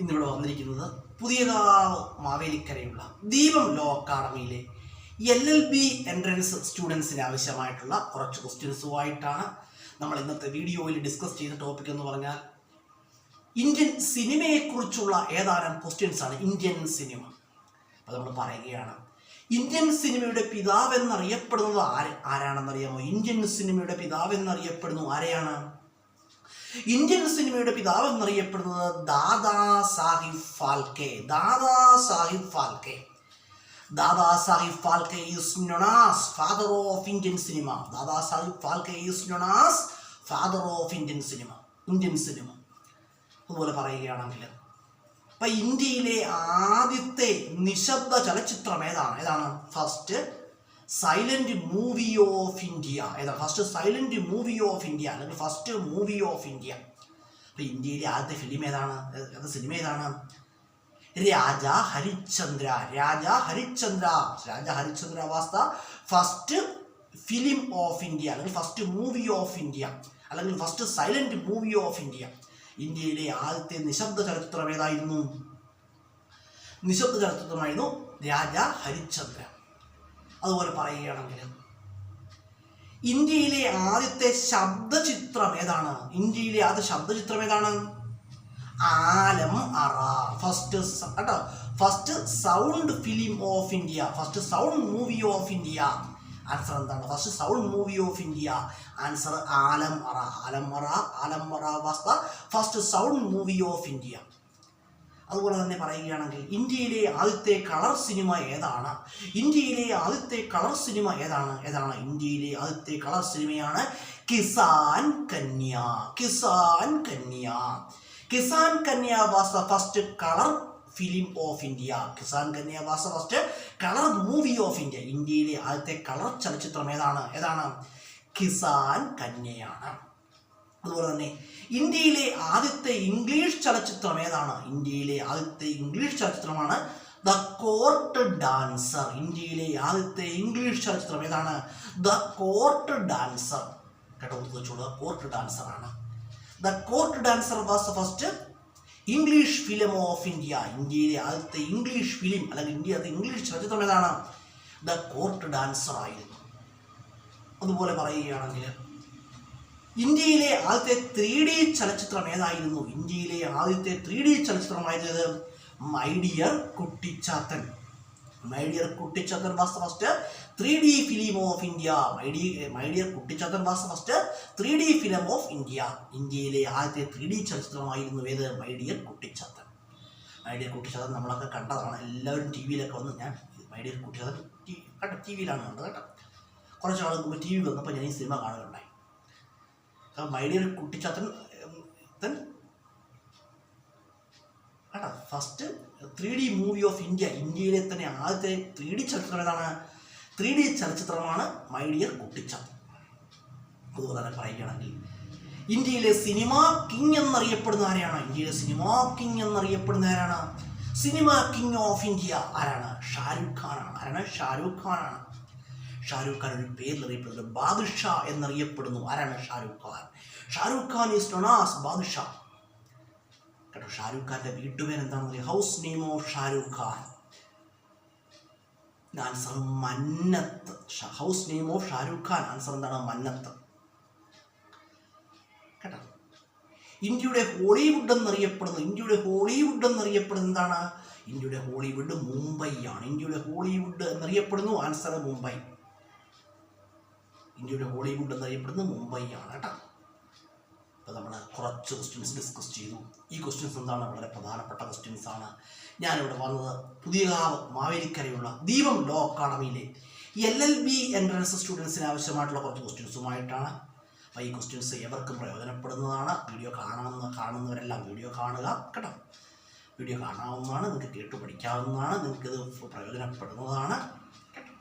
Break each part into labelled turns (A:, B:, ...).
A: ഇന്നിവിടെ വന്നിരിക്കുന്നത് പുതിയകാവ് മാവേലിക്കരയുള്ള ദീപം ലോ അക്കാഡമിയിലെ LLB എൻട്രൻസ് സ്റ്റുഡൻസിന് ആവശ്യമായിട്ടുള്ള കുറച്ച് ക്വസ്റ്റ്യൻസുമായിട്ടാണ് നമ്മൾ ഇന്നത്തെ വീഡിയോയിൽ ഡിസ്കസ് ചെയ്ത ടോപ്പിക് എന്ന് പറഞ്ഞാൽ ഇന്ത്യൻ സിനിമയെക്കുറിച്ചുള്ള ഏതാനും ക്വസ്റ്റ്യൻസാണ്. ഇന്ത്യൻ സിനിമ അപ്പോൾ നമ്മൾ പറയുകയാണ്, ഇന്ത്യൻ സിനിമയുടെ പിതാവ് എന്നറിയപ്പെടുന്നത് ആരാണെന്നറിയാമോ? ഇന്ത്യൻ സിനിമയുടെ പിതാവ് എന്നറിയപ്പെടുന്നു ആരെയാണ്? ഇന്ത്യൻ സിനിമയുടെ പിതാവ് എന്നറിയപ്പെടുന്നത് Dada Saheb Phalke. Dada Saheb Phalke. Dada Saheb Phalke is known as father of Indian cinema. Dada Saheb Phalke is known as father of Indian cinema. Indian cinema അതുപോലെ പറയുകയാണെങ്കിൽ അപ്പം ഇന്ത്യയിലെ ആദ്യത്തെ നിശബ്ദ ചലച്ചിത്രം ഏതാണ്? First silent movie of India. First silent movie of India അല്ലെങ്കിൽ ഫസ്റ്റ് മൂവി ഓഫ് ഇന്ത്യ. അപ്പം ഇന്ത്യയിലെ ആദ്യത്തെ ഫിലിം സിനിമ ഏതാണ്? Raja Harishchandra. Raja Harishchandra was the first film of India അല്ലെങ്കിൽ ഫസ്റ്റ് മൂവി ഓഫ് ഇന്ത്യ അല്ലെങ്കിൽ first silent movie of India. ഇന്ത്യയിലെ ആദ്യത്തെ നിശബ്ദ ചലച്ചിത്രമായിരുന്നു രാജ ഹരിശ്ചന്ദ്ര. അതുപോലെ പറയുകയാണെങ്കിൽ ഇന്ത്യയിലെ ആദ്യത്തെ ശബ്ദചിത്രം ഏതാണ്? Alam Ara. First sound film of India. First sound movie of India. Answer എന്താണ്? First sound movie of India. Answer Alam Ara. Alam Ara was the first sound movie of India. അതുപോലെ തന്നെ പറയുകയാണെങ്കിൽ ഇന്ത്യയിലെ ആദ്യത്തെ കളർ സിനിമ ഏതാണ്? ഇന്ത്യയിലെ ആദ്യത്തെ കളർ സിനിമയാണ് Kisan Kanya. Kisan Kanya was the first colour film of India. Kisan Kanya was the first colour movie of India. ഇന്ത്യയിലെ ആദ്യത്തെ കളർ ചലച്ചിത്രം ഏതാണ്? കിസാൻ കന്യയാണ്. അതുപോലെ തന്നെ ഇന്ത്യയിലെ ആദ്യത്തെ ഇംഗ്ലീഷ് ചലച്ചിത്രം ഏതാണ്? ഇന്ത്യയിലെ ആദ്യത്തെ ഇംഗ്ലീഷ് ചലച്ചിത്രമാണ് ദ കോർട്ട് ഡാൻസർ. ഇന്ത്യയിലെ ആദ്യത്തെ ഇംഗ്ലീഷ് ചലച്ചിത്രം ഏതാണ്? The court dancer. കേട്ടോ, കോർട്ട് ഡാൻസർ ആണ്. The court dancer was the first English film of India. ഇന്ത്യയിലെ ആദ്യത്തെ ഇംഗ്ലീഷ് ഫിലിം അല്ലെങ്കിൽ ഇന്ത്യയിലെ ഇംഗ്ലീഷ് ചലച്ചിത്രം ഏതാണ്? ദ കോർട്ട് ഡാൻസർ ആയിരുന്നു. അതുപോലെ പറയുകയാണെങ്കിൽ ഇന്ത്യയിലെ ആദ്യത്തെ 3D ചലച്ചിത്രം ഏതായിരുന്നു? ഇന്ത്യയിലെ ആദ്യത്തെ 3D ചലച്ചിത്രമായിരുന്നത് my dear Kuttichathan. Was the first 3D film of India. My dear Kuttichathan was the first 3D film of India. ഇന്ത്യയിലെ ആദ്യത്തെ 3D ചലച്ചിത്രമായിരുന്നു ഏത്? My dear Kuttichathan. നമ്മളൊക്കെ കണ്ടതാണ്. എല്ലാവരും ടി വിയിലൊക്കെ വന്ന്, ഞാൻ മൈ ഡിയർ കുട്ടിച്ചാത്തൻ ടി വിയിലാണ് കണ്ടത് കേട്ടോ. കുറച്ച് നാൾ മുമ്പ് ടി വി വന്നപ്പോൾ ഞാൻ ഈ സിനിമ കാണുകയുണ്ടായി. മൈ ഡിയർ കുട്ടിച്ചാത്തൻ കേട്ടോ first 3D movie of India. ഇന്ത്യയിലെ തന്നെ ആദ്യത്തെ 3D ചലച്ചിത്രം ഏതാണ്? 3D ചലച്ചിത്രമാണ് my dear Kuttichathan. അതുപോലെ തന്നെ പറയുകയാണെങ്കിൽ ഇന്ത്യയിലെ സിനിമാ കിങ് എന്നറിയപ്പെടുന്ന ആരെയാണ്? സിനിമാ കിങ് ഓഫ് ഇന്ത്യ ആരാണ്? ഷാരൂഖ് ഖാനാണ്. ഷാരൂഖ് ഖാൻ ഒരു പേരിൽ അറിയപ്പെടുന്നത് ബാദുഷാ എന്നറിയപ്പെടുന്നു. ആരാണ് Shahrukh Khan is known as Badshah. കേട്ടോ, ഷാരൂഖ് ഖാന്റെ വീട്ടുപേര് എന്താണെന്ന് house name of Shahrukh Khan. Answer Mannat. House name of Shahrukh Khan answer എന്താണ്? മന്നത്ത്. കേട്ടോ, ഇന്ത്യയുടെ ഹോളിവുഡ് എന്നറിയപ്പെടുന്നത് എന്താണ്? ഇന്ത്യയുടെ ഹോളിവുഡ് മുംബൈയാണ്. ആൻസർ മുംബൈ. ഇന്ത്യയുടെ ഹോളിവുഡ് എന്നറിയപ്പെടുന്നത് മുംബൈയാണ് കേട്ടോ. അപ്പോൾ നമ്മൾ കുറച്ച് ക്വസ്റ്റ്യൻസ് ഡിസ്കസ് ചെയ്തു. ഈ ക്വസ്റ്റ്യൻസ് എന്താണ്? വളരെ പ്രധാനപ്പെട്ട ക്വസ്റ്റ്യൻസ് ആണ്. ഞാനിവിടെ വന്നത് പുതിയകാവ് മാവേലിക്കരയുള്ള ദീപം ലോ അക്കാഡമിയിലെ LLB എൻട്രൻസ് സ്റ്റുഡൻസിന് ആവശ്യമായിട്ടുള്ള കുറച്ച് ക്വസ്റ്റ്യൻസുമായിട്ടാണ്. അപ്പോൾ ഈ ക്വസ്റ്റ്യൻസ് എവർക്കും പ്രയോജനപ്പെടുന്നതാണ്. വീഡിയോ കാണുന്നവരെല്ലാം വീഡിയോ കാണുക കേട്ടോ. വീഡിയോ കാണാവുന്നതാണ്, നിങ്ങൾക്ക് കേട്ടു പഠിക്കാവുന്നതാണ്, നിങ്ങൾക്കിത് പ്രയോജനപ്പെടുന്നതാണ് കേട്ടോ.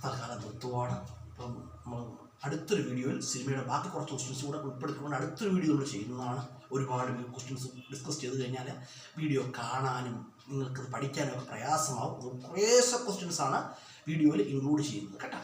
A: തൽക്കാലം നിർത്തുവാണ്. അപ്പം നമ്മൾ അടുത്തൊരു വീഡിയോയിൽ സിനിമയുടെ ബാക്കി കുറച്ച് ക്വസ്റ്റ്യൻസ് കൂടെ ഉൾപ്പെടുത്തിക്കൊണ്ട് അടുത്തൊരു വീഡിയോ നമ്മൾ ചെയ്യുന്നതാണ്. ഒരുപാട് ക്വസ്റ്റ്യൻസ് ഡിസ്കസ് ചെയ്ത് കഴിഞ്ഞാൽ വീഡിയോ കാണാനും നിങ്ങൾക്ക് പഠിക്കാനും ഒക്കെ പ്രയാസമാവും. കുറേശ്ശെ ക്വസ്റ്റ്യൻസാണ് വീഡിയോയിൽ ഇൻക്ലൂഡ് ചെയ്യുന്നത് കേട്ടോ.